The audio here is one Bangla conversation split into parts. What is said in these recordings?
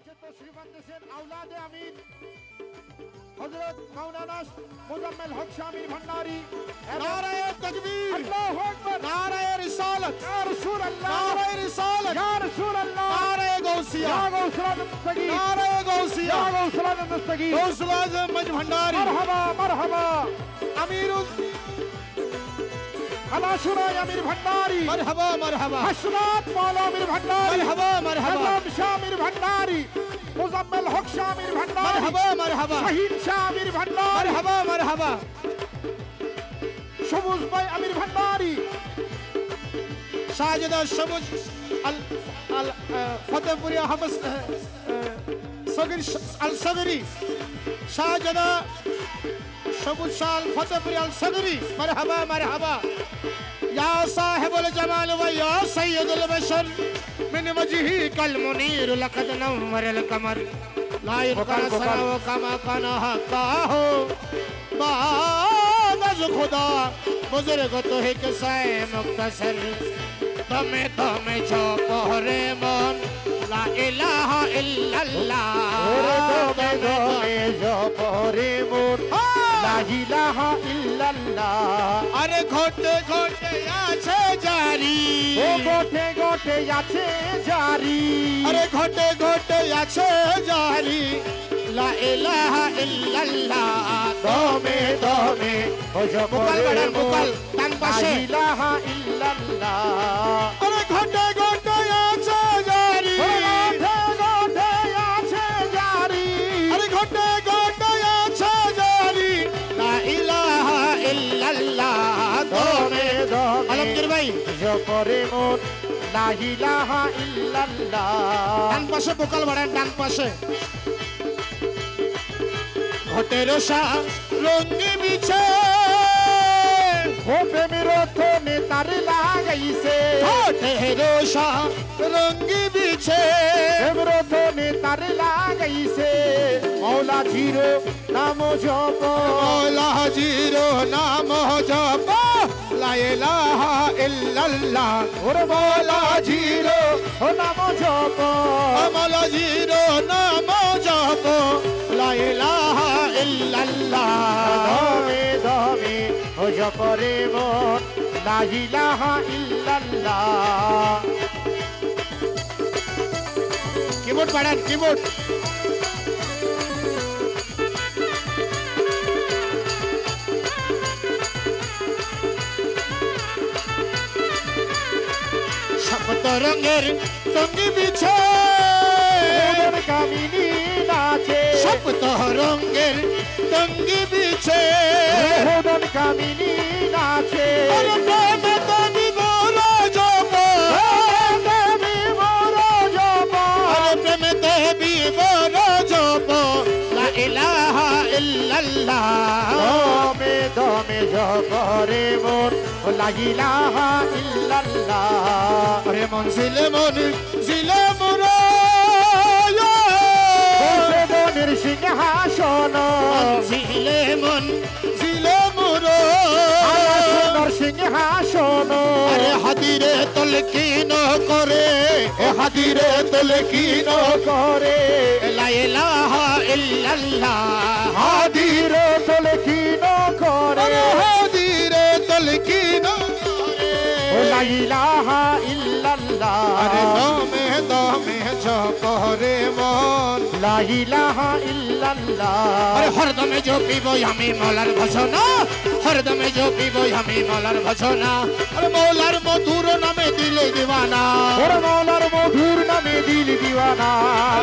মঞ্চে তশরিফ আনতেছেন আওলাদে আমিন হযরত মাওলানা মুজাম্মেল হক শামির ভান্ডারী। নারায়ে তাকবীর, আল্লাহু আকবার, নারায়ে রিসালাত, ইয়া রাসূলুল্লাহ, নারায়ে রিসালাত, ইয়া রাসূলুল্লাহ, নারায়ে গৌসিয়া, ইয়া গাউসুল মুস্তাগীথ, নারায়ে গৌসিয়া, ইয়া গাউসুল মুস্তাগীথ, গৌসুল আজম মজ ভান্ডারী। মারহাবা মারহাবা আমিরুল খালাসুরাই আমির ভান্ডারী, মারহাবা মারহাবা, হাসনাত মাওলা আমির ভান্ডারী, মারহাবা মারহাবা, আজম শামির ভান্ডারী, মুজাম্মেল হক শামির ভান্ডারী, মারহাবা মারহাবা, শাহিদ শামির ভান্ডারী, মারহাবা মারহাবা, সবুজ ভাই আমির ভান্ডারী, সাজেদা সবুজ আল আল ফতেহপুরি হাফেজ সগির আল সগরি, সাজেদা সবুজ শাল ফতেহপুরি আল সগরি। মারহাবা মারহাবা, ইয়া সাহিবুল জামাল ওয়া ইয়া সাইয়্যিদুল বাশর মিন ওয়াজহি কাল মুনীর লাকাদ নওয়ারাল কমর লা ইনকার সালাও কামা কানা হাক্কাহু বাদ খুদা বুজুর্গ তো হে কিসায়ে মুক্তসর তুমি তুমি ছো পহরে মন লা ইলাহা ইল্লাল্লাহ। ওরে দমে দমে জপরে মোর লা ইলাহা ইল্লাল্লাহ। আরে ঘটে ঘটে আছে জারি, ও গোটে গোটে আছে জারি, আরে ঘটে ঘটে আছে জারি লা ইলাহা ইল্লাল্লাহ। দমে দমে ও মুকাল জপরে বাড়ান, মোর মুকাল ডান লা পাশে। ইলাহা ইল্লাল্লাহ। আরে ঘটে ঘটে আছে জারি, গোটে গোটে আছে জারি, আরে ঘটে ঘটে আছে জারি লা ইলাহা ইল্লাল্লাহ। দমে দমে আলমগীর ভাই জপরে মোর লা ইলাহা ইল্লাল্লাহ। ডান পাশে মুকাল বাড়ান, ডান পাশে। ঘটের রঙ্গি বিছে, ও প্রেমের থনে তার লাগাইছে, ঘটের রঙ্গি বিছে, প্রেমের থনে তার লাগাইছে, মৌলা জিরো নাম জপ, মৌলা জিরো নাম জপ লা ইলাহা ইল্লাল্লাহ। ওরে মৌলা জিরো নাম জপ, মৌলা জিরো নাম জপ লা ইলাহা ইল্লাল্লাহ। দমে দমে ও জপরে মন লা ইলাহা ইল্লাল্লাহ। কিবোর্ড বাড়ান, কিবোর্ড। সপ্ত রঙের টঙ্গি বিছে, ওদের কামিনী নাচে, সপ্ত রঙের টঙ্গি বিছে, ওদের কামিনী নাচে, আরে প্রেমে তুমি বড় জপ, দেবী বড় জপ, আরে প্রেমে তুমি বড় জপ লা ইলাহা ইল্লাল্লাহ। দমে দমে জপরে মন লা ইলাহা ইল্লাল্লাহ। আরে মন জিলে মোরা বসে বনের সিংহাসন, জিলে মোরা সুন্দর সিংহাসন, আরে হাদিরে তলকিন করে, হাদিরে তলকিন করে লা ইলাহা ইল্লাল্লাহ। হাদির তোলে কি করে, আরে হাদিরে তলকিন করে লা ইলাহা ইল্লাল্লাহ। আরে দমে দমে জপরে মন লা ইলাহা ইল্লাল্লাহ। আরে হরদমে জপিব আমি মৌলার ভজনা, হরদমে জপিব আমি মৌলার ভজনা। আরে মৌলার মধুর নামে দিলে দিওয়ানা, ওরে মৌলার মধুর নামে দিল দিওয়ানা,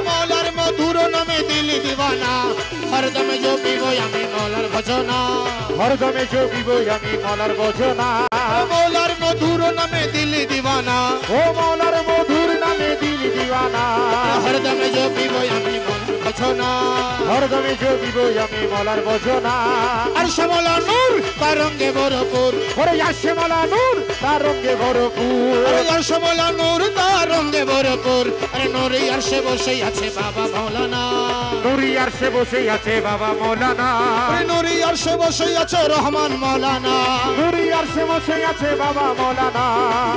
মৌলার মধুর নামে দিলে দিওয়ানা। হরদমে জপিব আমি মৌলার ভজনা, হরদমে জপিব আমি মৌলার ভজনা, মৌলার মধুর নামে দিলে দিওয়ানা। ও মৌলার মধুর নামে দিল দিওয়ানা, হরদমে জপিব আমি মৌলার ভজনা। হরদমে জপিব আমি মৌলার ভজনা। আর শ্যামলা নূর তার রঙে ভরপুর, ওরে আসে মালা নূর তার রঙে ভরপুর, আরে আর শ্যামলা নূর তার রঙে ভরপুর। আরে নূরে আর সে বসে আছে বাবা মৌলানা। নুরি আর সে বসে আছে বাবা মৌলানা নুরি আর সে বসে আছে রহমান মৌলানা নুরি আর সে বসে আছে বাবা মৌলানা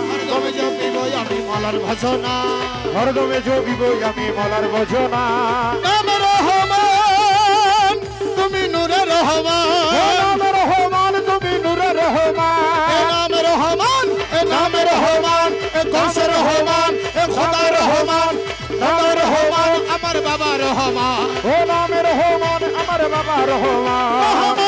হরদমে জপিব আমি মলার ভজনা হরদমে জপিব আমি মলার ভজনা নাম রহমান তুমি নূরে রহমান নাম রহমান তুমি নূরে রহমান নাম রহমান নাম রহমান গৌসে রহমান খোদা রহমান নাম রহমান আমার বাবা রহমান ও নাম রহমান আমার বাবা রহমান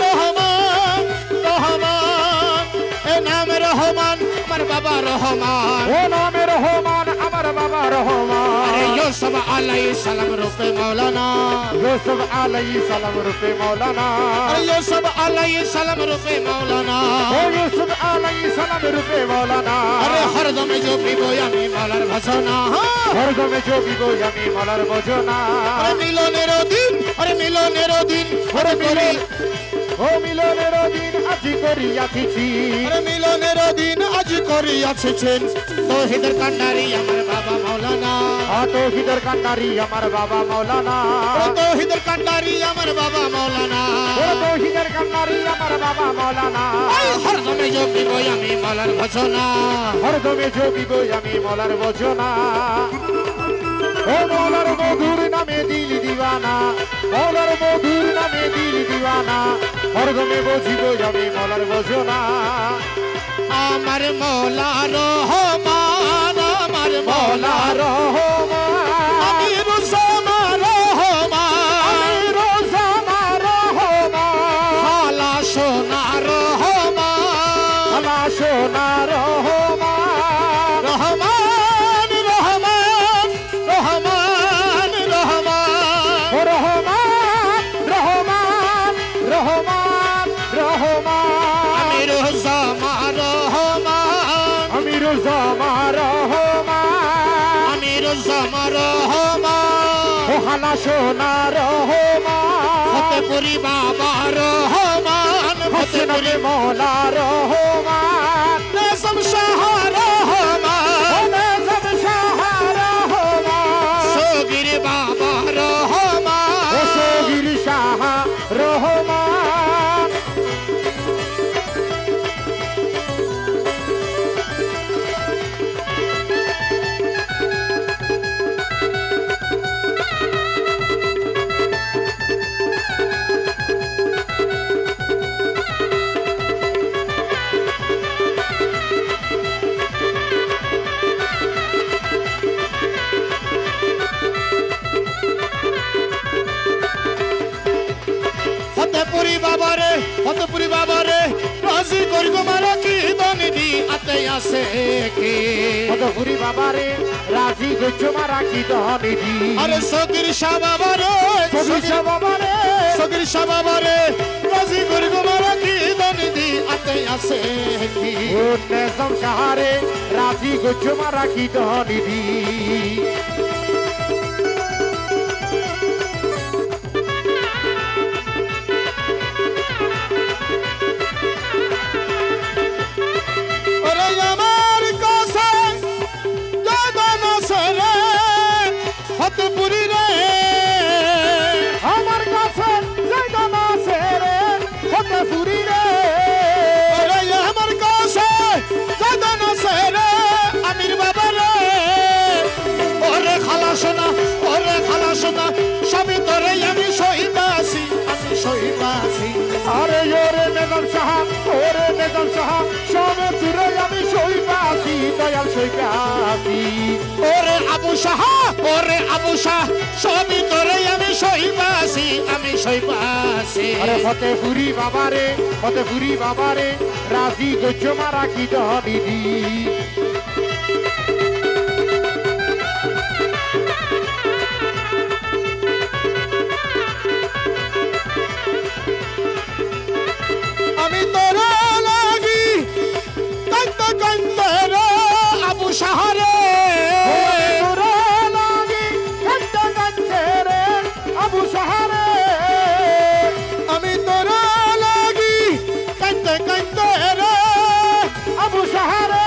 রহমান রহমান এ নাম রহমান আমার বাবা রহমান ও নাম রহমান আমার বাবা রহমান ইউসুফ আলাইহিস সালাম রূপে মাওলানা ইউসুফ আলাইহিস সালাম রূপে মাওলানা ইউসুফ আলাইহিস সালাম রূপে মাওলানা ও ইউসুফ আলাইহিস সালাম রূপে মাওলানা আরে হরদমে জপিব আমি মালার ভজনা হরদমে জপিব আমি মলার ভজনা আরে মিলনের দিন আরে মিলনের দিন ওরে মিলন ও মিলনের দিন আজি করিয়াছি আরে মিলনের দিন আজ করিয়াছেন তৌহিদের কান্ডারি আমার বাবা মাওলানা তৌহিদের কান্ডারি আমার বাবা মাওলানা তৌহিদের কান্ডারি আমার বাবা মাওলানা তৌহিদের কান্ডারি আমার বাবা মাওলানা হরদমে জপিব আমি মালার ভজনা হরদমে জপিব আমি মলার ভজনা ও মলার মধুর নামে দিল দিওয়ানা মলার মধুর নামে দিল দিওয়ানা হরদমে বজিব আমি মলার ভজনা আমার মৌলা রহমান আমার মৌলা রহমান আমি রুসামা রহমান রোজানা রহমান খালা সোনা রহমান আলা সোনা রহমান রহমান রহমান রহমান রহমান ও রহমান রহমান রহমান রহমান আমি রুসামা রহমান আমি রোজামা রহমান আমি রুসামা রহমান ও হালা সোনা রহমান ফতেপুরি বাবা রহমান হোসেনবে মৌলা রহমান নেসম শাহ রহমান নেজম শাহ রহমান সগির বাবা রহমান ও সগির শাহ রহমান ফতেপুরি বাবারে রাজি করি তোমারা কি দনিদি আতে আসে কি ফতেপুরি বাবারে রাজি গজ্জমা রাখি দনিদি আরে সগির শাহ বাবারে সগির শাহ বাবারে সগির শাহ বাবারে রাজি করি তোমারা কি দনিদি আতে আসে কি ও নেজম শাহরে রাজি গজ্জমা রাখি দনিদি ওরে আমার কাছে জানা সরে ফতেপুরি রে আমার কাছে জায়গা সেরে ফতেপুরি রে ওরে আমার কাছে জানা সরে আমির বাবা রে ওরে খালা সোনা সবই তোরে আমি সইবাসি আরে ওরে নেজম শাহ ওরে নেজম শাহ সবে তুরে আমি সইপাসি দয়াল সইপাসি ওরে আবু শাহ সবই তোরে আমি সইবাসি আরে ফতেপুরি বাবারে রাজি গজ্জমা রাখি দনিদি আমি তোরা লাগি কাইতে কাইতে রে আবু শাহরে আবু সাহারে আমি তোরা লাগি কাইতে কাইতে রে আবু সাহারে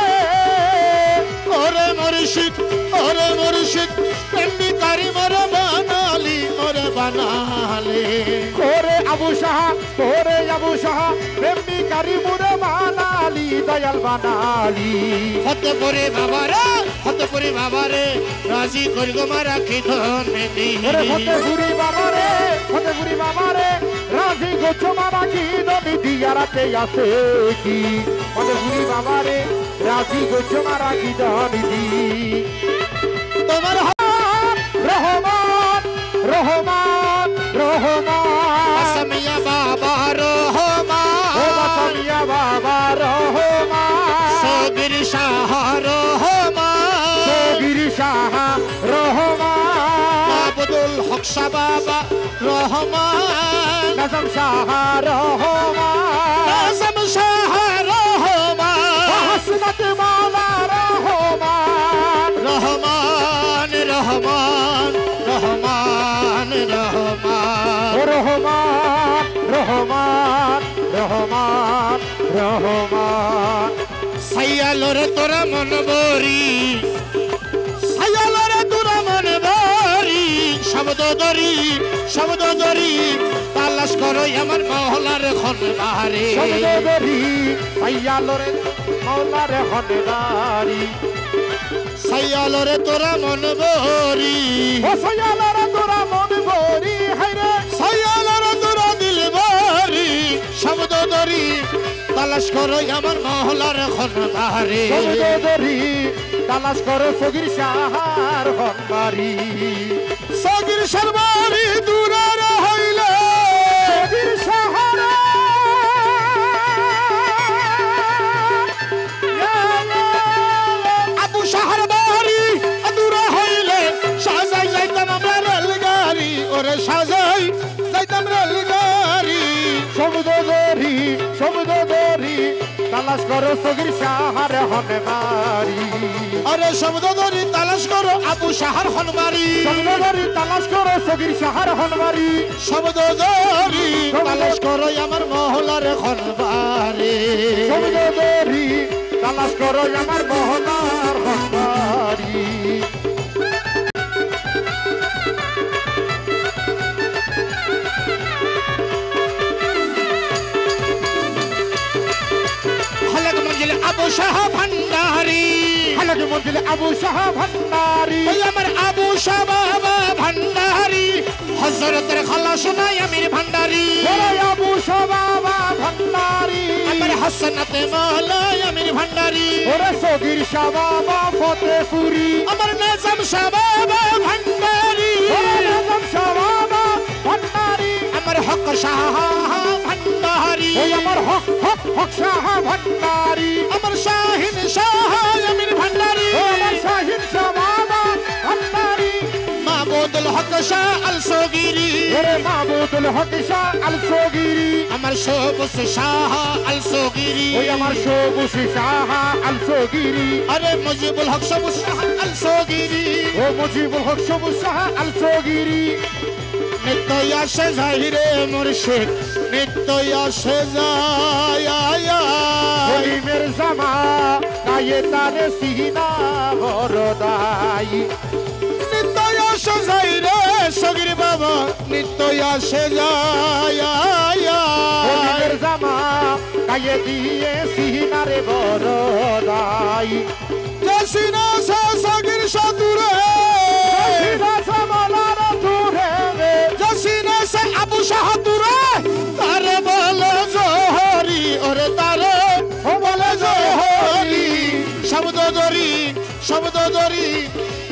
আবু সাহা তোরে আবু সাহা প্রেমিকারি মুরে বানালি দয়াল বানালি ফতেপুরে বাবারে রাজি করি গো মা রাখি ধনে ওরে দিহি ফতেপুরি বাবারে রাজি গোছ মারা কি নদী দিয়ারাতে আছে কি ফতেপুরি বাবারে রাজি গোছ মারা কি নদী তোমার রহমান রহমান রহমান আসামিয়া বাবা রহমান ও বাসামিয়া বাবা রহমান সগির শাহ রহমান সগির শাহ রহমান আব্দুল হক শাহ বাবা রহমান নাজম শাহ রহমান আজম শাহ রহমান হাসনাত মাওলা রহমান রহমান রহমান রহমান রহমান ও রহমান রহমান রহমান রহমান সাইয়ালরে তোরা মন বরি সাইয়ালরে তোরা মন বরি শব্দ ধরি তালাশ করো আমার মহলার খন বাহারে শব্দরি আইয়ালরে মাওলার হনদারি সাইয়ালরে তোরা মন বরি ও সাইয়ালরে তোরা মন ভরি হায়রে সাইয়ালরে তোরা দিল বরি শব্দ ধরি তালাশ করো আমার মহলার খন বাহারে শব্দরি তালাশ করো সগির শাহার হনদারি সগির সরবারি দূরের হইলে সগির শাহার আবু শাহর বাড়ি দূরে হইলে সাজাই যাইতাম আমরা রেলগাড়ি ওরে সাজাই যাইতাম রেলগাড়ি শব্দরি তালাশ করো সগির শাহার হনদারি আরে শব্দ ধরি তালাশ করো আবু শাহর হনবাড়ি শব্দরি তালাশ করো সগির শাহার হনদারি শব্দ ধরি তালাশ করো আমার মহলার হনবাড়ি শব্দরি তালাশ করো আমার মহলার হনদারি হলক মঞ্জিল আবু শাহ ভান্ডারি হালাকি মন্দিরে আবু শাহ ভান্ডারি ওই আমার আবু শাহ বাবা ভান্ডারি হযরতের খালা শোনাই আমির ভান্ডারি ওরে আবু শাহ বাবা ভান্ডারি আমার হাসনাতে মহলা আমির ভান্ডারি ওরে সগির শাহ বাবা ফতেপুরি আমার নাজাম শাহ বাবা ভান্ডারি ওরে নাজম শাহ বাবা ভান্ডারি আমার হক শাহ ভান্ডারি ওই আমার হক শাহ ভান্ডারি আমার শাহিন শাহ আমির ভান্ডারি ও আমার শাহিন শাহ বাবা ভান্ডারি মাহমুদুল হক শাহ আল সগিরি ওরে মাহমুদুল হক শাহ আল সগিরি আমার সবুজ শাহ আল সগিরি ওই আমার সবুজ শাহ আল সগিরি আরে মুজিবুল হক সবুজ শাহ আল সগিরি ও মুজিবুল হক সবুজ শাহ আল সগিরি নিত্য আসে জাহিরে মুর্শিদ নিত্য আসে যায় হলিমের জামা গায়ে তারে সিনা বরদাই নিত্য আসে জাহিরে সগির বাবা নিত্য আসে যায় হলিমের জামা গায়ে দিয়ে সিনারে বরদাই জসিনা সগির সাতুরে সিনা সামালার তুরে রে জসিনা সে আবু শাহ তুরে তারে বলে জোহরি ওরে তারে বলে জোহরি শব্দ ধরি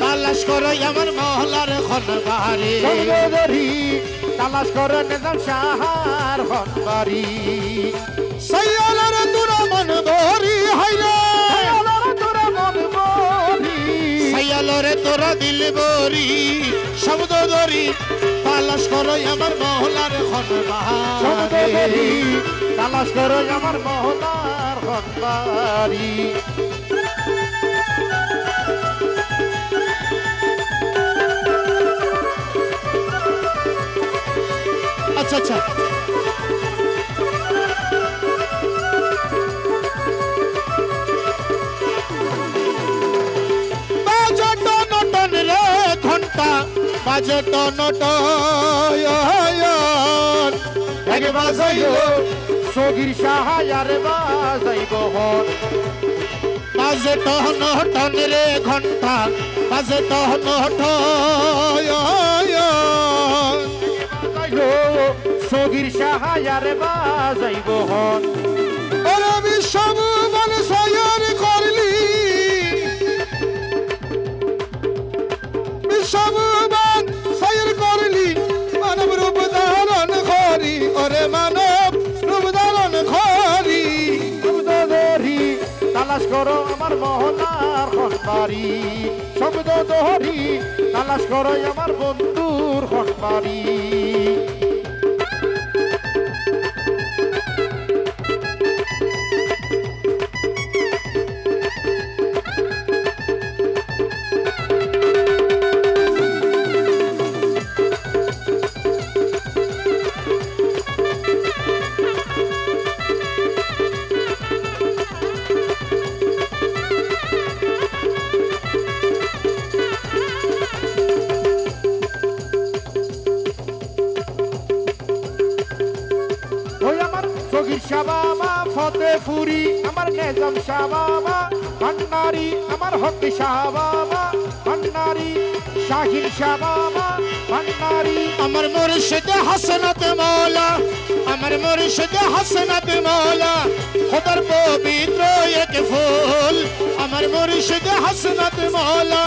তালাশ করো আমার মহলার খনবারি শব্দরি তালাশ করে নিজাম শাহার হনবারি সাইয়ালার তুরা মন ধরি হাইরে তোরা মন বরি সাইয়ালরে তোরা দিল বরি শব্দ ধরি তালাশ করো আমার মহলার শব্দরি খনবারি তালাশ করে আমার মহলার হনবারি আচ্ছা আচ্ছা বাজে টন রে ঘন্টা বাজে টন ঢাক বাজাইল সগির সাহায়ারে বাজাইব হন বাজে টহন টন রে ঘন্টা বাজে টহন সগির সাহায়ারে বাজাইব হন ওরে বিশ্বম মন সয়ার করলি বিশ্বম মন সয়ার করলি মানব রূপ ধারণ করি ওরে মানব রূপ ধারণ করি শব্দ ধরি তালাশ করো আমার মহলার খনবাড়ি শব্দ ধরি তালাশ করো আমার বন্ধুর খনবাড়ি সগির শাবাবা ফতেপুরি আমার নেজাম শাবাবা ভান্ডারি আমার হক শাবাবা ভান্ডারি শাহিন শাবাবা ভান্ডারি আমার মুর্শিদ হাসনাত মৌলা আমার মুর্শিদ হাসনাত মৌলা খোদার পবিত্র এক ফুল আমার মুর্শিদ হাসনাত মৌলা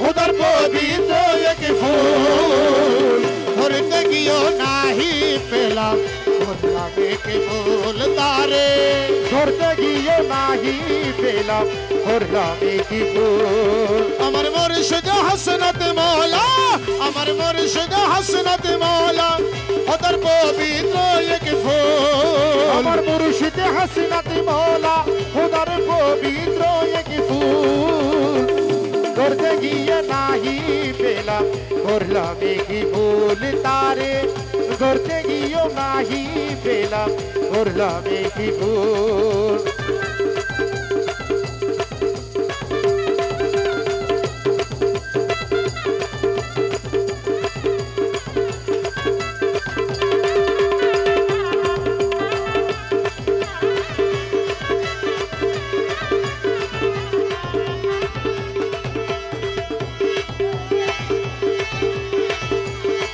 খোদার পবিত্র এক ফুল ধরতে গিয়েও নাহি পেলাম ধরলামে কে ফুল তারে ধরতে গিয়ে নাহি পেলাম ধরলামে কি ফুল আমার মুর্শিদ হাসনাত মৌলা আমার মুর্শিদ হাসনাত মৌলা খোদার পবিত্র এক ফুল আমার মুর্শিদ হাসনাত মৌলা খোদার পবিত্র এক ফুল ধরতে গিয়ে নাহি পেলাম ধরলামে কি ফুল তারে ধরতে গিয়েও নাহি পেলাম ধরলামে কি ফুল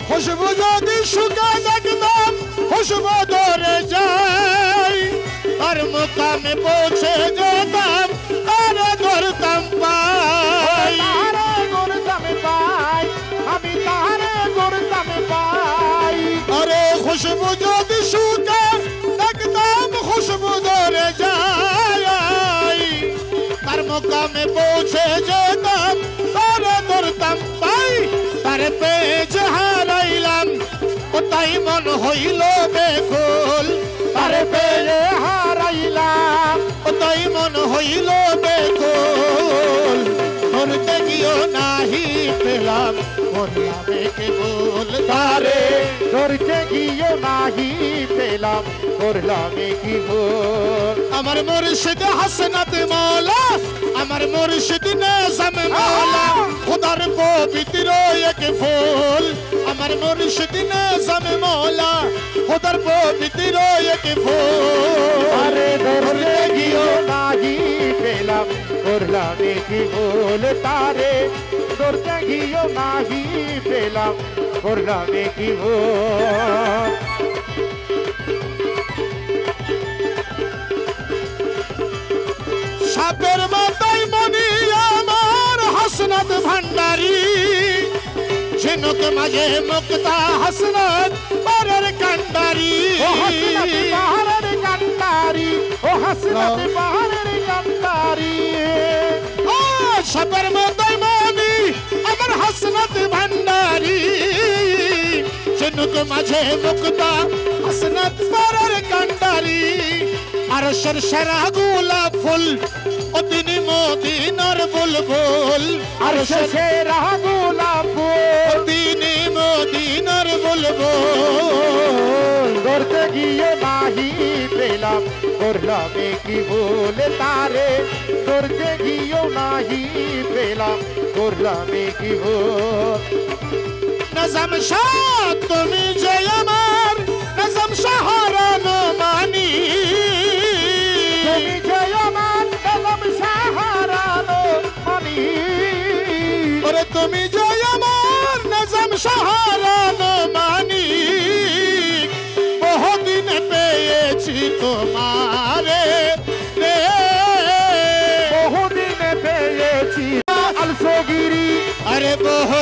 খুশবু যদি শুকা দেখতাম খুশবু ধরে যাই আর মুকামে পৌঁছে যেতাম আর ধরতাম পাই তারে গড়তাম পাই আমি তারে গড়তাম পাই আরে খুশবু যদি শুকা দেখতাম খুশবু ধরে যাই তার মুকামে পৌঁছে যেতাম আর ধরতাম পাই তার পেজ হারাইলাম ও তাই মন হইল বেকুল তারে পেয়ে হারাইলাম ও তাই মন হইল বেকুল ধরতে গিয়েও নাহি পেলাম করলামে কেবল তারে ধরতে গিয়ে নাহি পেলাম করলামে কি ভুল আমার মুর্শিদ হাসনাত মৌলা আমার মুর্শিদ নেজাম মৌলা খোদার পবিত্র এক ফুল আমার মুর্শিদ নেজাম মৌলা খোদার পবিত্র এক ফুল আরে ধরতে গিয়ে নাহি পেলাম করলামে কি ভুল তারে ধরতে গিয়ে নাহি পেলাম করলামে কি ভুল সাপের মাথায় মনি আমার হাসনাত ভান্ডারি ঝিনুক মাঝে মুক্তা হাসনাত পারের কান্ডারি ও হাসনাত পাহাড়ের কান্ডারি ও হাসনাত পাহাড়ের কান্ডারি ও সাপের মাথায় মনি আমার হাসনাত ভান্ডারি ঝিনুক মাঝে মুক্তা হাসনাত পারের কান্ডারি আর সরসরা গোলাপ ফুল ও তিনি মদিনার বুলবুল আর শেষে রাহা গোলাপ ও তিনি মদিনার বুলবুল ধরতে গিয়ে নাহি পেলাম করলামে কি ভুল তারে ধরতে গিয়েও নাহি পেলাম করলামে কি ভুল নজম শাহ তুমি যে আমার নজম শাহ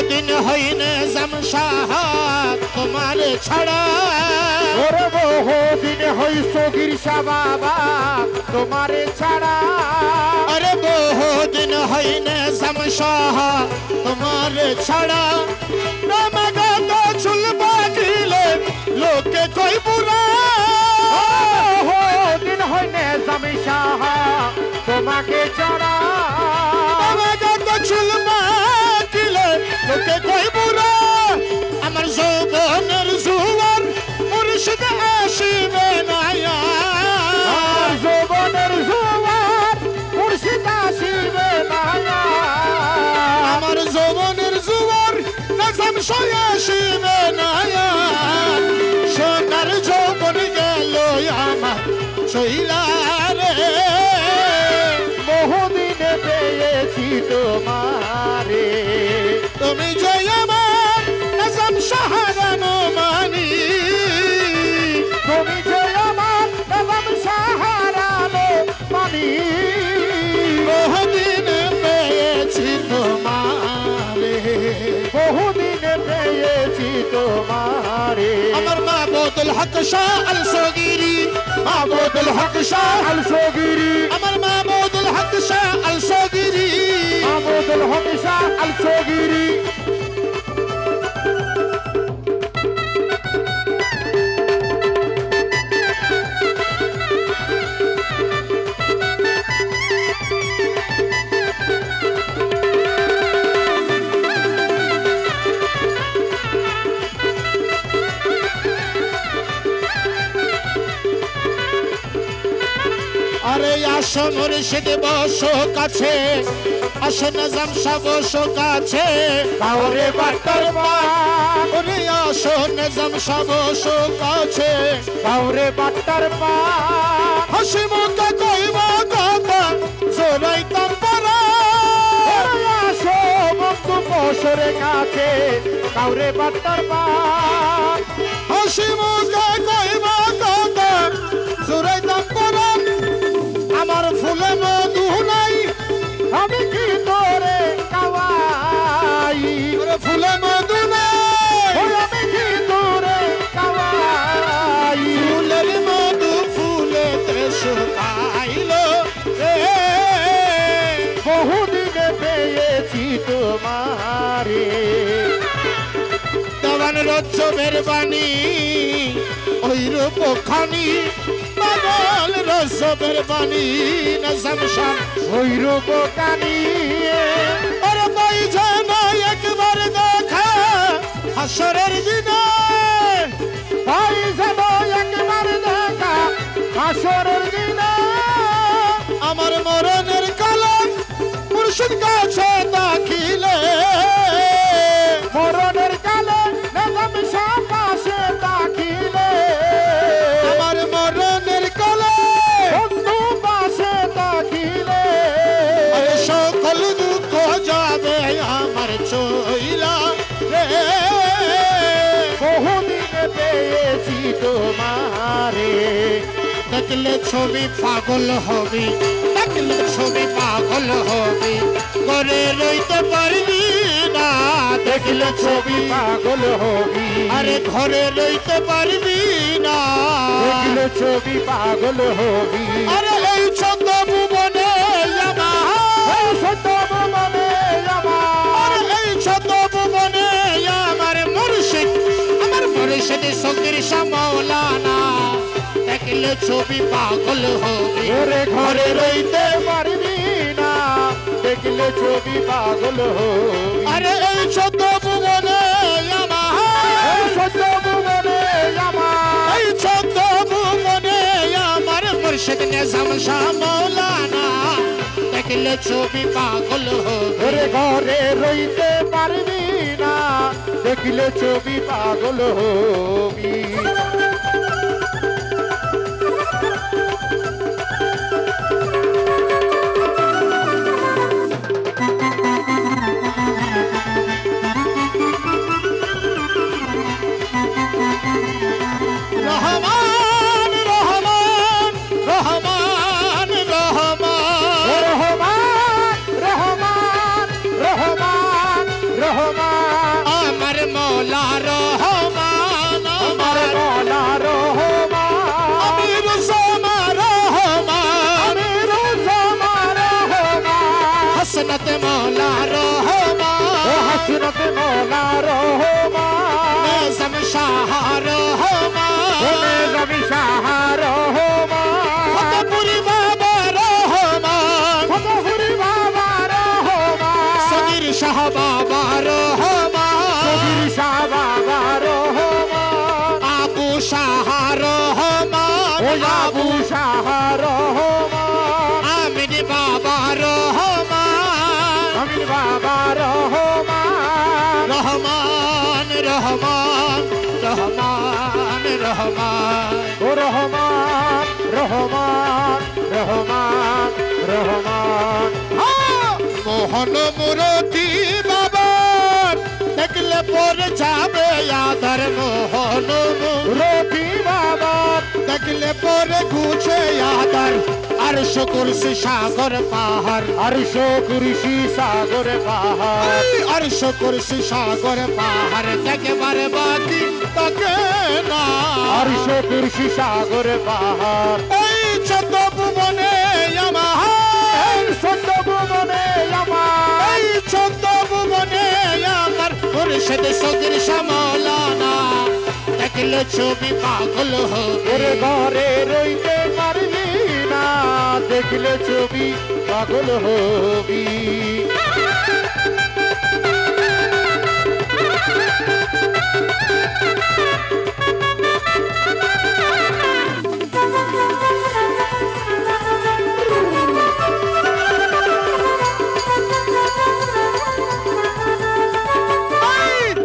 বহুদিন হইনে জামশাহ তোমার ছাড়া ওরে বহুদিন হই সগির শাহ বাবা তোমারে ছাড়া আরে বহুদিন হইনে জামশাহ তোমার ছাড়া রামগাত চুল বাঁধিলে লোকে কই বুড়া বহুদিন হইনে জামশাহ তোমাকে ছাড়া রামগাত চুল বাঁধিলে লোকে কই বুড়া আমার যৌবনের জুয়ার মুর্শিদ আসিবে না যৌবনের জোয়ার মুর্শিদ আসিবে না আমার যৌবনের জুয়ার নাজাম সয়ে আসিবে না সোনার যৌবন গেল আমার চইলা রে বহুদিনে পেয়েছি তোমারে তুমি যে আমার নাজাম সাহারানো মানি তুমি যে আমার নবম সাহারানো পানি বহুদিনে পেয়েছি তোমারে বহুদিনে পেয়েছি তোমারে আমার মাবুদুল হক শাহ আল সগিরি মাবুদুল হক শাহ আল সগিরি আমার মাবুদুল হক শাহ আল সগিরি মাবুদুল হক শাহ আল সগিরি আরে আসো মুর্শিদ বসো কাছে আসো নাজাম শাহ বসো কাছে কাউরে বাটার পান ওরে আসো নাজাম শাহ বসো কাছে কাউরে বাটার পান হাসি মুখে কইব কথা জোরাইতাম পারা আসো বন্ধু বসরে কাছে কাউরে বাটার পান হাসি মুখে কইব কথা জোরাইতাম পারা আমার ফুলে মধু নাই আমি কি তোরে কাওয়াই ওরে ফুলে মধু নাই আমি কি তোরে কাওয়াই ফুলের মধু ফুলেতে শুকাইলো রে বহুদিনে পেয়েছি তোমারে দেওয়ান রজ্জবের বাণী ওই রূপ খানি পাগল রজ্জবের বাণী নাজাম শাহ ওই রূপ কানি ওর বই যেন একবার দেখা হাসরের দিনে ভাই যেন একবার দেখা হাসরের দিনে আমার মরণের কালম মুর্শিদ কাছে দাখিলে মরণের কালে নবম শাহ পাশে দাখিলে আমার মরণের কালে বন্ধু পাশে দাখিলে আরে সকল দুঃখ যাবে আমার চইলা রে বহুদিনে পেয়েছি তোমারে দেখলে ছবি পাগল হবি দেখলে ছবি পাগল হবি করে রইতে পারবি না দেখলে ছবি পাগল হবি আরে ঘরে রইতে পারবি না দেখলে ছবি পাগল হবি আরে এই ছন্দ ভুবনে এই সত্য মনে আমার আরে এই ছন্দ ভুবনে আমার মুর্শিদ সঙ্গীর সামলানা দেখলে ছবি পাগল হবি ওরে ঘরে রইতে পারবি না দেখলে ছবি পাগল হবি আরে এই ছোট ভুবনে এই সত্য মনে আমার এই ছোট ভুবনে আমার মুর্শিদ নিজাম শাহ মৌলানা দেখলে ছবি পাগল হবি ওরে ঘরে রইতে পারবি না দেখলে ছবি পাগল হবি রহমান রহমান রহমান রহমান রহমান রহমান রহমান রহমান হজরত মৌলা রহমান নিজাম শাহ রহমান নিজাম শাহ রহমান ফতেপুরি বাবা রহমান ফতেপুরি বাবা রহমান সগীর শাহ বাবা রহমান সগীর শাহ বাবা রহমান আবু শাহ রহমান ও আবু শাহ রহমান আমিন বাবা রহমান আমিন বাবা রহমান রহমান রহমান রহমান রহমান ও রহমান রহমান রহমান রহমান মোহন মুরতি বাবা দেখলে পরে যাবে আদর মোহন রতি বাবা দেখলে পরে ঘুছে আদর আর কুরসি সাগর পাহাড় আরশ কুরসি সাগর পাহাড় আরশ কুরসি সাগর পাহাড় দেখবার বাকি তাকে না আরশ কুরসি সাগর পাহাড় ওই চোদ্দ ভুবনে আমার সত্য ভুবনে আমার এই চোদ্দ ভুবনে আমার মুর্শিদ সগীর শামলানা দেখলে ছবি পাগল হবে ওরে ঘরে রইতে পারবি না দেখলে ছবি পাগল হবি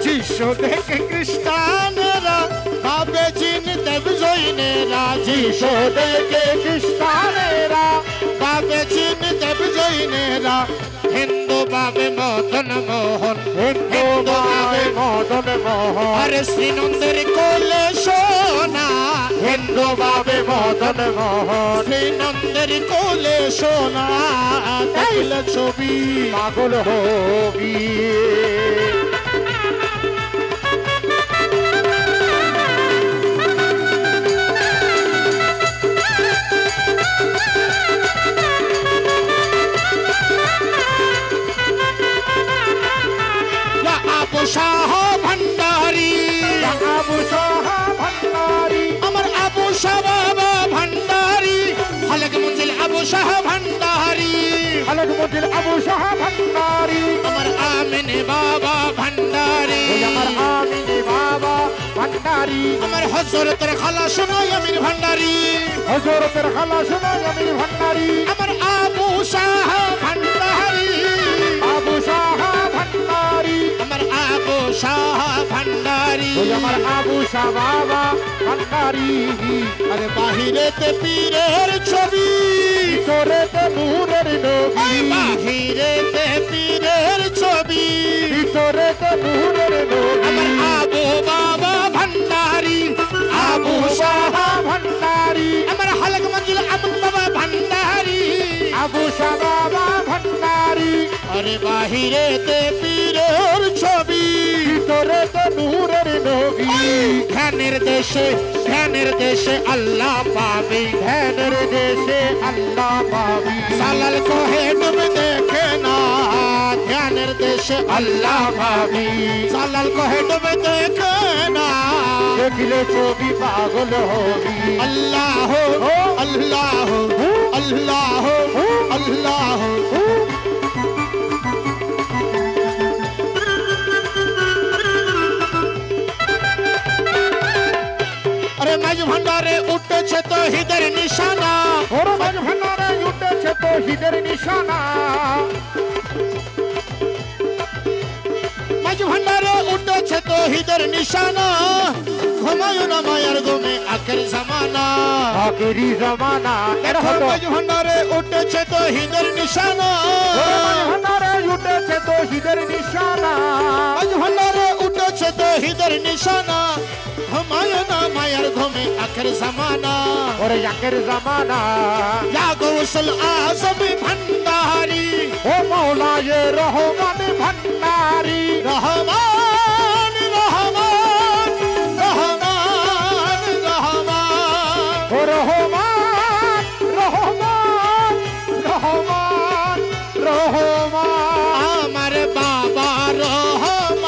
যিশু দেখে খ্রিস্টানরা ভাবে জিন দেব জৈনেরা যিশু দেখে খ্রিস্টানেরা ভাবে জিন দেব জৈনেরা হিন্দু ভাবে মদন মোহন হিন্দু ভাবে মদন মোহন আরে শ্রীনন্দের কোলে সোনা হিন্দু ভাবে মদন মোহন শ্রীনন্দের কোলে সোনা দেখলে ছবি পাগল হবি আবু শাহ ভান্ডারি আবু শাহ ভান্ডারি আমার আবু শাহ বাবা ভান্ডারি হলক মঞ্জিল আবু শাহ ভান্ডারি আলক মজিল আবু শাহ ভান্ডারি আমার আমিন বাবা ভান্ডারি ওই আমার আমিন বাবা ভান্ডারি আমার হযরতের খালা শোনাই আমিন ভান্ডারি হযরতের খালা শোনাই আমিন ভান্ডারি আমার আবু শাহ ভান্ডারি আবু শাহ ভান্ডারি আমার আবু শাহ ভান্ডারি ওই আমার আবু শাহ বাবা ভান্ডারি আরে বাহিরেতে পীরের ছবি ভিতরেতে নূরের নবী বাহিরেতে পীরের ছবি ভিতরেতে নূরের আমার নবী আবু বাবা ভান্ডারি আবু আবু শাহ শাহ ভান্ডারি আমার হলক মঞ্জিল আমন বাবা ভান্ডারি আবু শাহ বাবা ভান্ডারি আরে বাহিরেতে পীরের ছবি ভিতরেতে নূরের নবী ধ্যানের দেশে আল্লাহ পাবি ধ্যানের দেশে আল্লাহ পাবি সালাল কোহে ডুব দেখে না ধ্যানের দেশে আল্লাহ পাবি সালাল কোহে ডুব দেখে না দেখলে ছবি পাগল হবি আল্লাহ আল্লাহ আল্লাহ আল্লাহ আরে মাঝ ভান্ডারে উঠেছে তো হিদের নিশানা ওর মাঝ ভান্ডারে উঠেছে তো হিদের নিশানা মাঝ ভান্ডারে উঠেছে তো হিদের নিশানা ঘুমায়ো না মায়ার ঘুমে আখের জামানা আখেরি জমানা দেখো মাঝ ভান্ডারে উঠেছে তো হিদের নিশানা ওর মাঝ ভান্ডারে উঠেছে তো হিদের নিশানা মাঝ ভান্ডারে উঠেছে তো হিদের নিশানা ঘুমায়ো না মায়ার ঘুমে আখের জামানা ওরে আখের জমানা ইয়া গৌসুল আজম ভান্ডারি ও মৌলায়ে রহমান ভান্ডারি রহমান রহমান রহমান রহমান ও রহমান রহমান রহমান রহমান আমার বাবা রহমান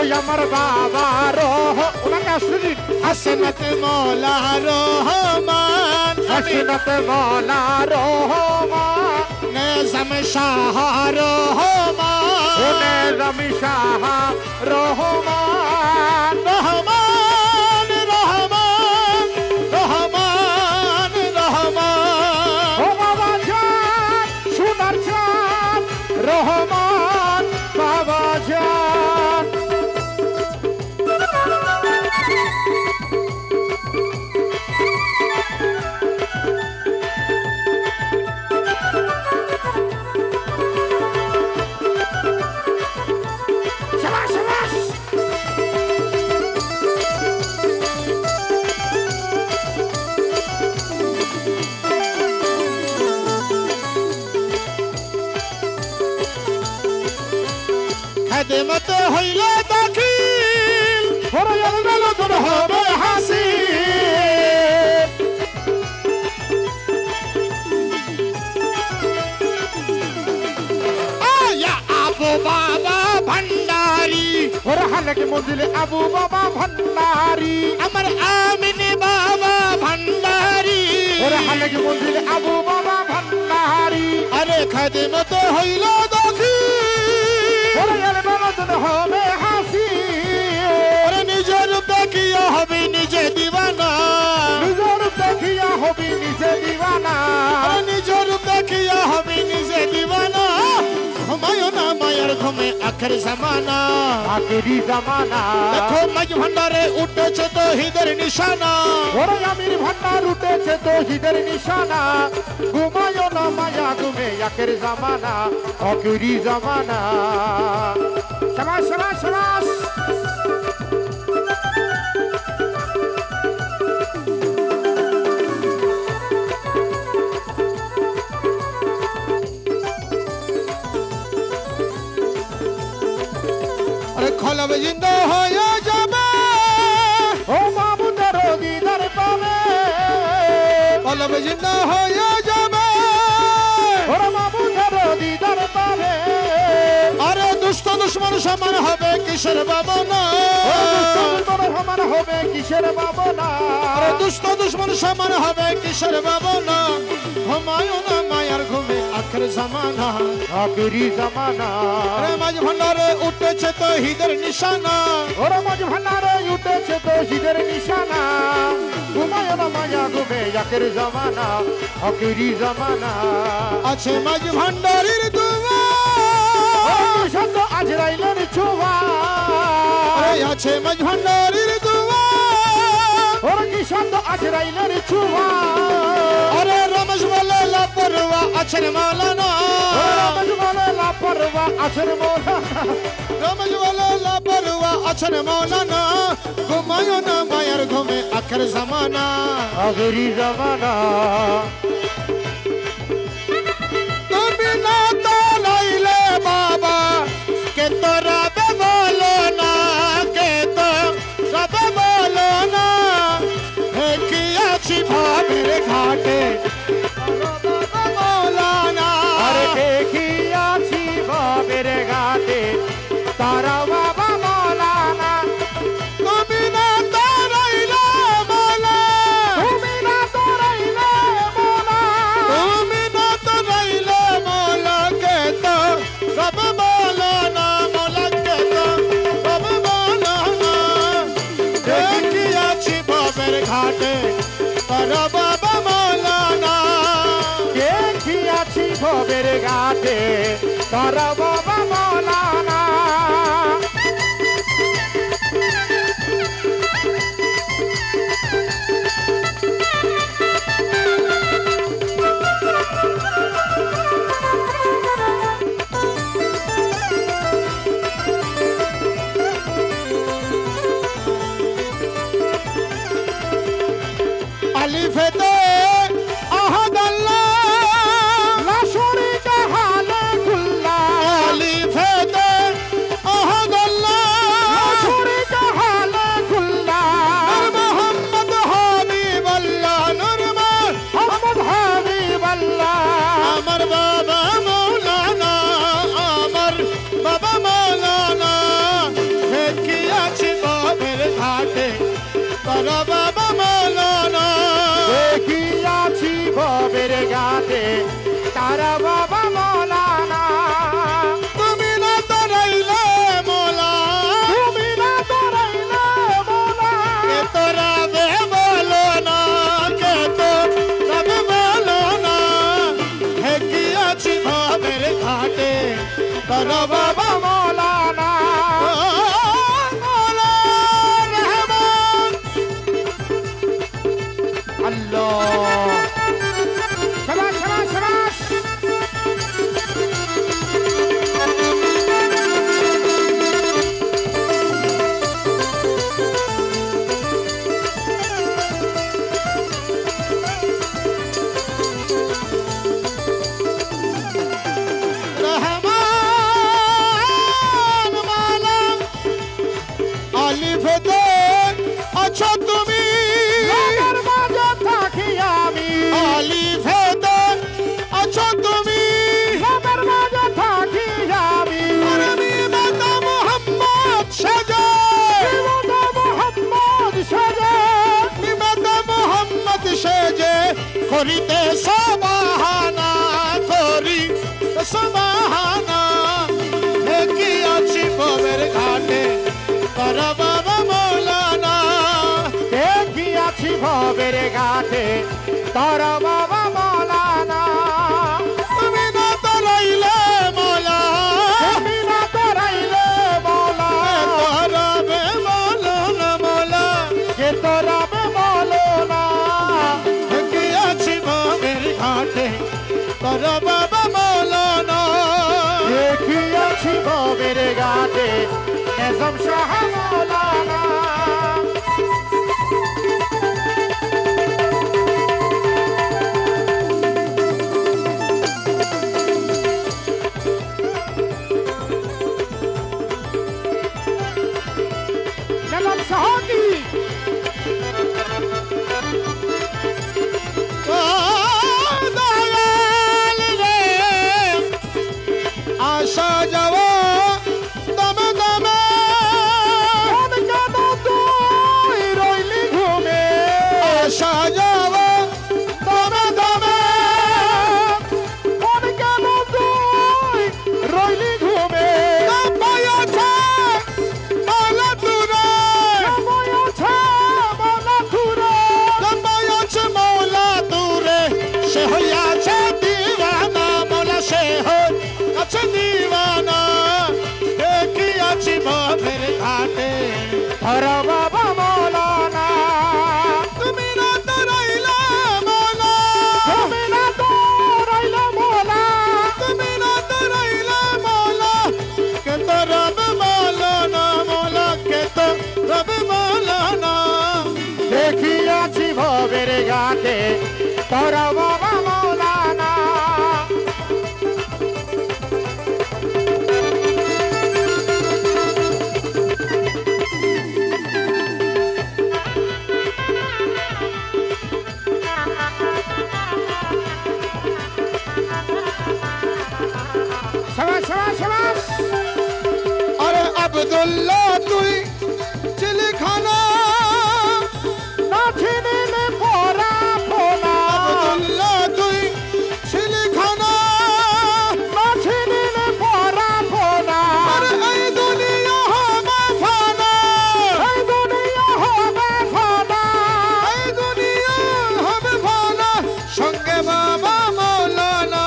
ওই আমার বাবা রহ ওনাকে আসতে দিন হাসনাত মৌলা রহমান হাসনাত মৌলা রহমান নিজাম শাহ রহমান ও নিজাম শাহ রহমান রহমান রহমান রহমান রহমান ও বাবা জান সোনার চাঁদ রহমান বাবা জান শাবাশ শাবাশ খেদমত হইলে দাখিল ওরে আল্লাহ তোর হবে হাসিল আয়া আবু বাবা ভান্ডারি ওরে হালেকে মঞ্জিলে আবু বাবা ভান্ডারি আমার আমিন বাবা ভান্ডারি ওরে হালেকে মঞ্জিলে আবু বাবা ভান্ডারি আরে খেদমত হইল দাখিল ওরে আল্লাহ তোর হবে হাসিল ওরে নিজের দেখিয়া হবে নিজে দিবানা নিজের দেখিয়া হবি নিজে দিবানা ওরে নিজের দেখিয়া হবে নিজে দিবানা ঘুমায় না মায়ের ঘুমে আখের জামানা আখেরি জামানা দেখো মাঝ ভান্ডারে উঠেছে তো হিদের নিশানা ওরে আমির ভান্ডার উঠেছে তো হিদের নিশানা ঘুমায় না মায়া ঘুমে আখের জামানা আখেরি জামানা শাবাশ শাবাশ শাবাশ আরে খলবে জিন্দা হয়ে যাবে ও মাবুদের দিদার পাবে খলবে জিন্দা হয়ে যাবে ওরে মাবুদের দিদার পাবে আরে দুষ্ট দুশ্মন সমান হবে কিসের বাবনা সমান হবে কিসের বাবনা আরে দুষ্ট দুশ্মন সমান হবে কিসের বাবনা ঘুমায় না মায়ার ঘুমে আখের জামানা আখেরি জামানা আরে মাঝ ভান্ডারে উঠেছে তো হিদের নিশানা ওরা মাঝ ভান্ডারে উঠেছে তো হিদের নিশানা ঘুমায় না মায়া ঘুমে আখের জামানা আখেরি জামানা আছে মাঝ ভান্ডারির দুয়া শব্দ আজরাইলের ছোঁয়া আরে আছে মাঝ ভান্ডারির দুয়া ওরা কি শব্দ আজরাইলের ছোঁয়া আরে রমেশ বলে লাপরওয়া আছেন মাওলানা রমেশ বলে লাপরওয়া আছেন মৌলানা রমেশ বলে লাপরওয়া আছেন মাওলানা ঘুমায় না মায়ের ঘুমে আখের জামানা আখেরি জামানা তুমি না তালাইলে বাবা কে তো রবে বলো না কে তো রবে বলো না হে কি আছি ভাবের ঘাটে মৌলানা আরে দেখিয়াছি বাবের ঘাটে তারা বাবা মৌলানা তুমি না তারাইলে বলো তুমি না তোরাইলে মোলা তুমি না তারাইলে মোলা কে তো রবে বলো না মোলা কে তো রবে বলো না দেখি আছি বাবের ঘাটে তারা বাবা মৌলানা দেখিয়াছি বাবের ঘাটে তারা বাবা মৌলানা আলিফেতে আহাদ আল্লাহ লা শরীকা হালে কুল্লা আলিফেতে আহাদ আল্লাহ লা শরীকা হালে কুল্লা নূর মোহাম্মদ হাবিব আল্লাহ নূর মোহাম্মদ হাবিব আল্লাহ আমার বাবা মৌলানা আমার বাবা মৌলানা হে কি তারা বাবা মৌলানা দেখিয়াছি ভবের ঘাটে তারা বাবা মৌলানা তুমি না তরাইলে মৌলা তুমি না তরাইলে মৌলা কে তোরা বে বলো না কে তো রবে বলো না হে কি আছি ভাবের ঘাটে তারা বাবা মৌলানা মৌলা রহমান আল্লাহ শাবাশ শাবাশ শাবাশ রহমান মালা আলিফ দে আছো তুমি লোকের মাঝে থাকি আমি আলিফ দে আছো তুমি লোকের মাঝে থাকি আমি আমি মাতা মোহাম্মদ সাজে জীবন মোহাম্মদ সাজে মাতা মোহাম্মদ সাজে করিতে সবাহানা করি সবাহানা হে কি আছি ভবের ঘাটে তারা বাবা মৌলানা দেখিয়াছি ভবের ঘাটে তারা বাবা মৌলানা তুমি না তরাইলে মৌলা তুমি না তরাইলে মৌলা তরাবে মৌলানা মৌলা কে তরাবে মৌলানা হে কি আছি ভবের ঘাটে তারা বাবা মৌলানা দেখিয়াছি ভবের ঘাটে নিজাম শাহ মৌলানা নিজাম শাহ কি দয়াল রে আশা যাব দমে দমে কোন কেন তুই রইলি ঘুমে আশা যাব দমে দমে কোন কেন তুই রইলি ঘুমে কাপায়াছে মালা তুরে সময় আছে মৌলা তুরে কাপায়াছে মালা তুরে সে হইয়াছে দিওয়ানা মালা সে হইয়াছে দিওয়ানা দেখিয়াছি ভবের ঘাটে ধরা বাবা মৌলানা তুমি না তরাইলে মৌলা তুমি না তরাইলে মৌলা তুমি না তরাইলে মৌলা কে তো রব মৌলানা মৌলা কে তো রব মৌলানা দেখিয়াছি ভবের ঘাটে ধরা বাবা মৌলানা শাবাশ শাবাশ শাবাশ আরে আব্দুল্লাহ তুই চিলিখানা না চিনিলে পরা পোনা আব্দুল্লাহ তুই চিলিখানা না চিনিলে পরা পোনা আরে এই দুনিয়া হবে ফানা এই দুনিয়া হবে ফানা এই দুনিয়া হবে ফানা সঙ্গে বাবা মৌলানা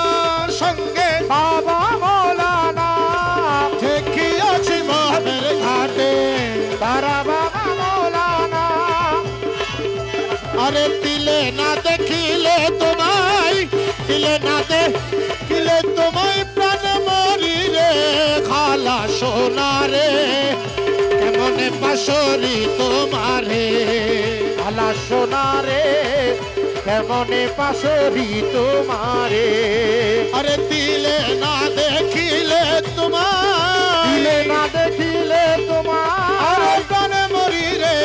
সঙ্গে বাবা মৌলানা দেখিয়াছি ভবের ঘাটে তারা বাবা মৌলানা আরে দিলে না দেখিলে তোমায় দিলে না দেখিলে তোমায় প্রাণ মরি রে খালা সোনা রে কেমনে পাশরি তোমারে আলা সোনা রে কেমনে পাশরি তোমারে আরে দিলে না দেখিলে তোমায় দিলে না দেখিলে তোমার আরে প্রাণ মরি রে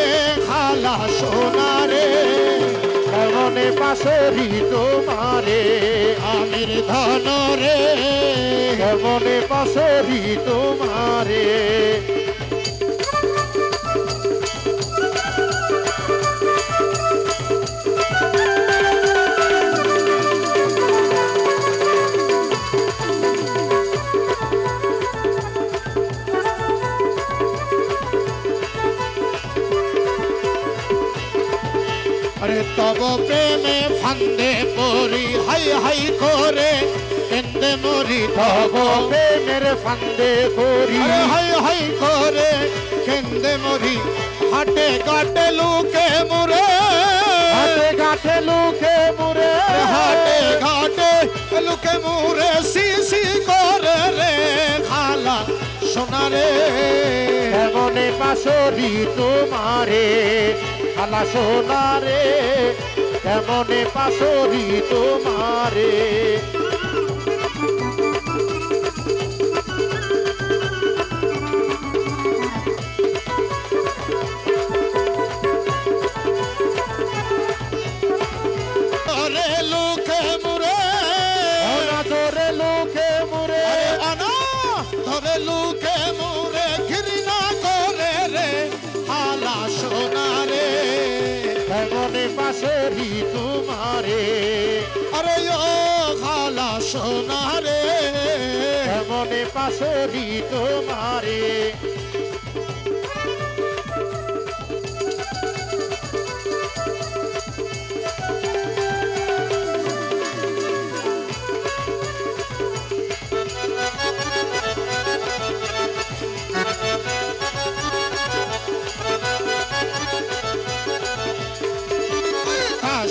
খালা সোনা রে কেমনে পাশরি তোমারে আমির ধন রে কেমনে পাশরি তোমারে আরে তব প্রেমে ফান্দে পড়ি হাই হাই করে কেন্দে মরি তব প্রেমের ফান্দে পড়ি আরে হাই হাই করে কেন্দে মরি হাটে কাটে লুকে মুরে হাটে ঘাটে লুকে মুরে হাটে ঘাটে লুকে মুরে সিসি করে রে খালা সোনারে কেমনে পাশরি তোমারে খালা সোনারে কেমনে পাশরি তোমারে ধরে লুকে মুরে ওনা ধরে লুকে মুরে আনা ধরে লুকে মুরে ঘৃণা করে রে হালা সোনারে কেমনে পাশরি তোমারে আরে ও খালা সোনারে কেমনে পাশরি তোমারে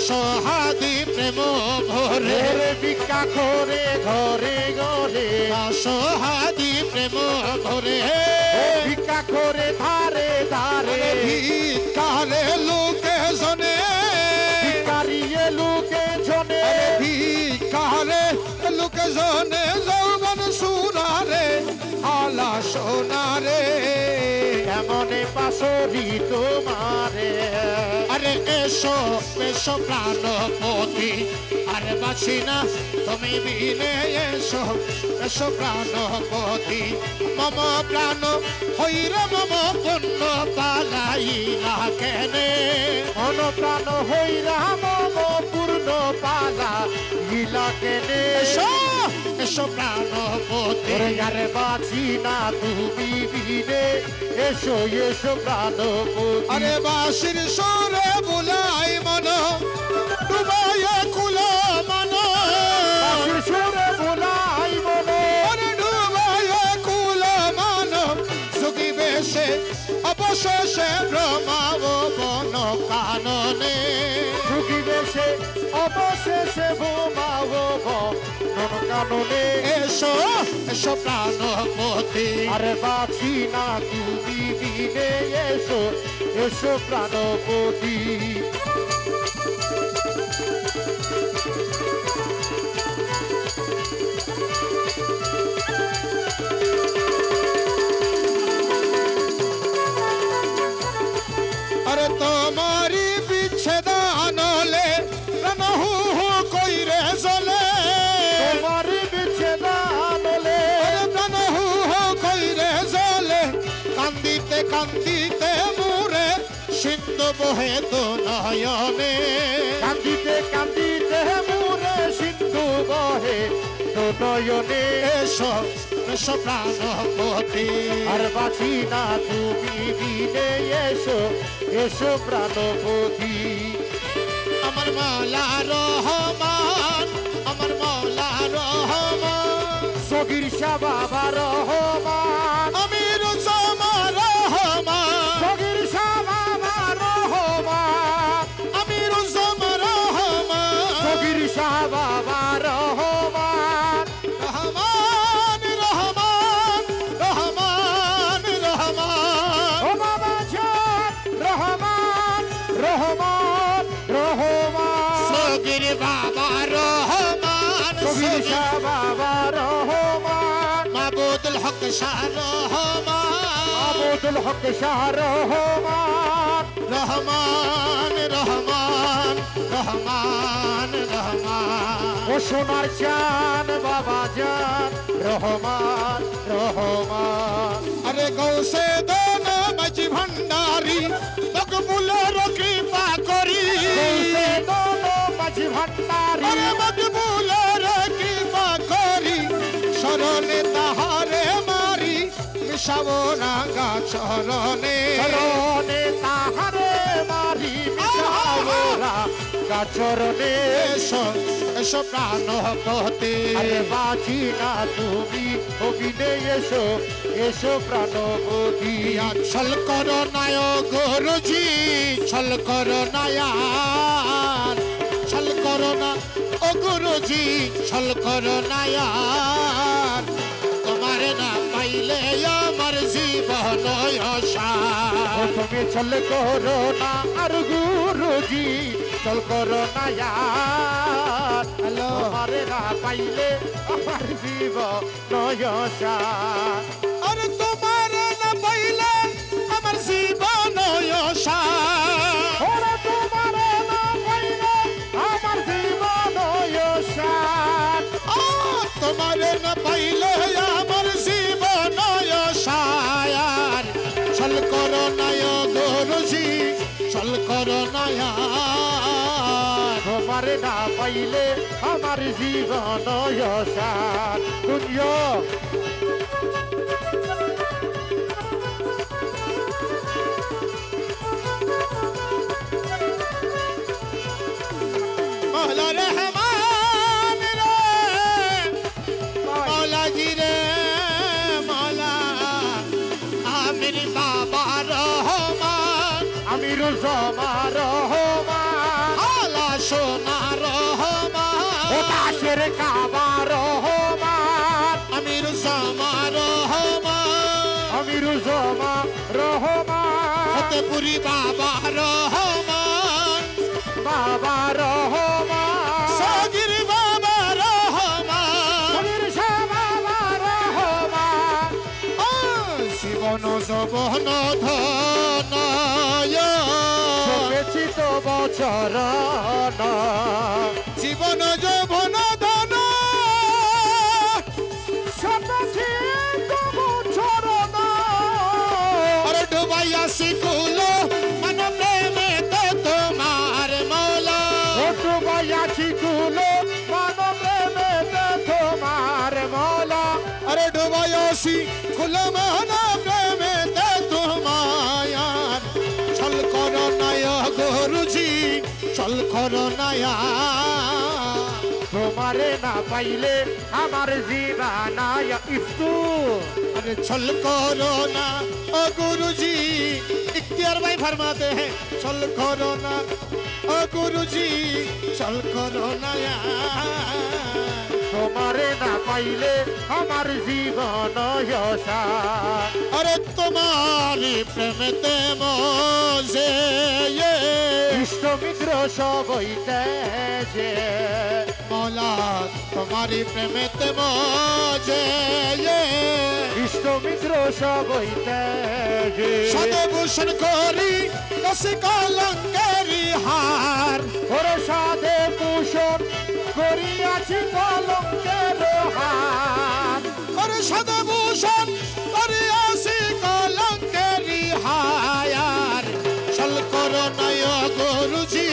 সোহাদি প্রেম ভরে রে ভিক্ষা করে ঘরে ঘরে সোহাদি প্রেম ভরে ভিক্ষা করে ধারে ধারে ভিকারে লোকে জনে ভিকারিয়ে লুকে জনে ভিকারে লোকে জনে যৌবন সুনারে হালা সোনারে কেমনে পাশরি তোমারে আরে এসো এসো প্রাণপতি আরে বাঁচি না তুমি বিনে এসো এসো প্রাণপতি মম প্রাণ হইরে মম পুণ্য পালাইলা কেনে মন প্রাণ হইরা মম পূর্ণ পালা গিলা কেনে এসো এসো প্রাণপতি ওরে আরে বাঁচি না তুমি বিনে এসো এসো প্রাণপতি আরে বাঁশির সরে বুলাই মন ডুবাইয়ে কুলো মন বাঁশির সুরে বুলাই মনে আরে ডুবাইয়ে কুলো মন সুখী বেশে অবশেষে ব্রহ্মাব বন কাননে সুখী বেশে অবশেষে বোমাবো মন কাননে এসো এসো প্রাণপতি আরে বাঁচি না তুমি বিনে এসো এসো প্রাণপতি আরে তোমারি বিচ্ছেদ আনলে প্রাণ হু হু কইরে জ্বলে তোমার বিচ্ছেদানলে আরে প্রাণ হু হু কইরে জ্বলে কান্দিতে কান্দিতে মুরে সিন্ধু বহে তো নয়নে কান্দিতে কান্দিতে মুরে সিন্ধু বহে নয়নে এসো এসো প্রাণপতি আর বাঁচি না তুমি বিনে এসো এসো প্রাণপতি আমার মাওলা রহমান আমার মাওলা রহমান সগির শাহ বাবা রহমান আমির জামা রহমান সগির শাহ বাবা রহমান আমির জামা রহমান সগির শাহ বাবা রহমান রহমান রহমান রহমান রহমান ও বাবা জান রহমান রহমান রহমান সগির বাবা রহমান সগির শাহ বাবা রহমান মাবুদুল হক শাহ রহমান আবুদুল হক শাহ রহমান রহমান রহমান রহমান রহমান ও সোনার চান বাবা জান রহমান রহমান আরে গৌসে দন মাঝি ভণ্ডারি মকবুলের কৃপা করি সে দোনো মাঝি ভান্ডারি আরে মকবুলের কৃপা করি শরণে তাহারে মারি মিশাবো রাঙা চরণে চরণে তাহারে মারি মিশাওরা চরণে এসো এসো প্রাণপতি আরে বাঁচি না তুমি অভিনে এসো এসো প্রাণপতি ছল করো নায় গুরুজি ছল করো নায়ার ছল করো না ও গুরুজি ছল করো নায়ার তোমার না পাইলে আমার জীবন অসার তুমি চল করো না আর গুরুজি চল করো না यार তোমারে না পাইলে আমার জীবন অসার আরে তোমার না পাইলে আমার জীবন অসার ওরে তোমারে না পাইলে আমার জীবন অসার তোমার না পাইলে আমার জীবন অসার ছল করো নায় গুরুজি ছল করো নায়ার তোমারে না পাইলে আমার জীবন অসার দুনিয়া মৌলা রহমান রে মৌলা জি রে মৌলা আমির বাবা রহমান আমির জামা রহমান আলা সোনা রহমান ও তাশের কাবা রহমান আমির জামা রহমান আমির জামা রহমান ফতেপুরি বাবা রহমান বাবা রহমান সাগির বাবা রহমান আমির শাহ বাবা রহমান জীবন যৌবন ধনয় শুভেচ্ছি তো বছর জীবন যৌবন ধন শুভেচ্ছি তো বছর আরে ডুবাইয়া শিখুল মন প্রেমেতে তোমার মৌলা ওটু বায়াছি কুলো মানবে মেতে তোমার মৌলা আরে ডুবাইয়া শিখুল মন প্রেমেতে তোমার ছল করো নায় গুরুজি ছল করো নায়া তোমারে না পাইলে আমার জীবনায় ইফতু अरे छल करो ना ओ गुरुजी इख्तियार भाई फरमाते हैं छल करो ना ओ गुरुजी छल करो ना यार তোমারে না পাইলে আমার জীবনায় অসার अरे तुम्हारी प्रेमते मोजे ये ইষ্ট মিত্র সবইতে যে मौला तुम्हारी प्रेमते मोजे ये ইষ্ট মিত্র সবইতে যে सदभूषण कोरी दस कलंकेरी हार ওরে সাধে ভূষণ করিয়াছি কলঙ্কের হার और सदभूषण करियासी कलंकेरी हायार छल करो नय गुरुजी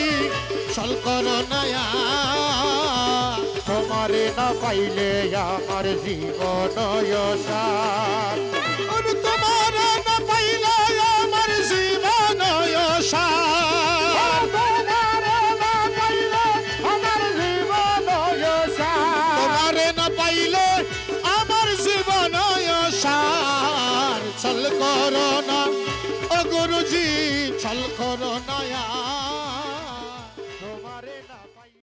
छल करो नया তোমারে না পাইলে আমার জীবনায় অসার और तुम्हारे न पाइले अमर जीवन यशार তোমারে না পাইলে আমার জীবনায় অসার तुम्हारे न पाइले अमर जीवन यशार छल करो ना ओ गुरुजी छल करो नया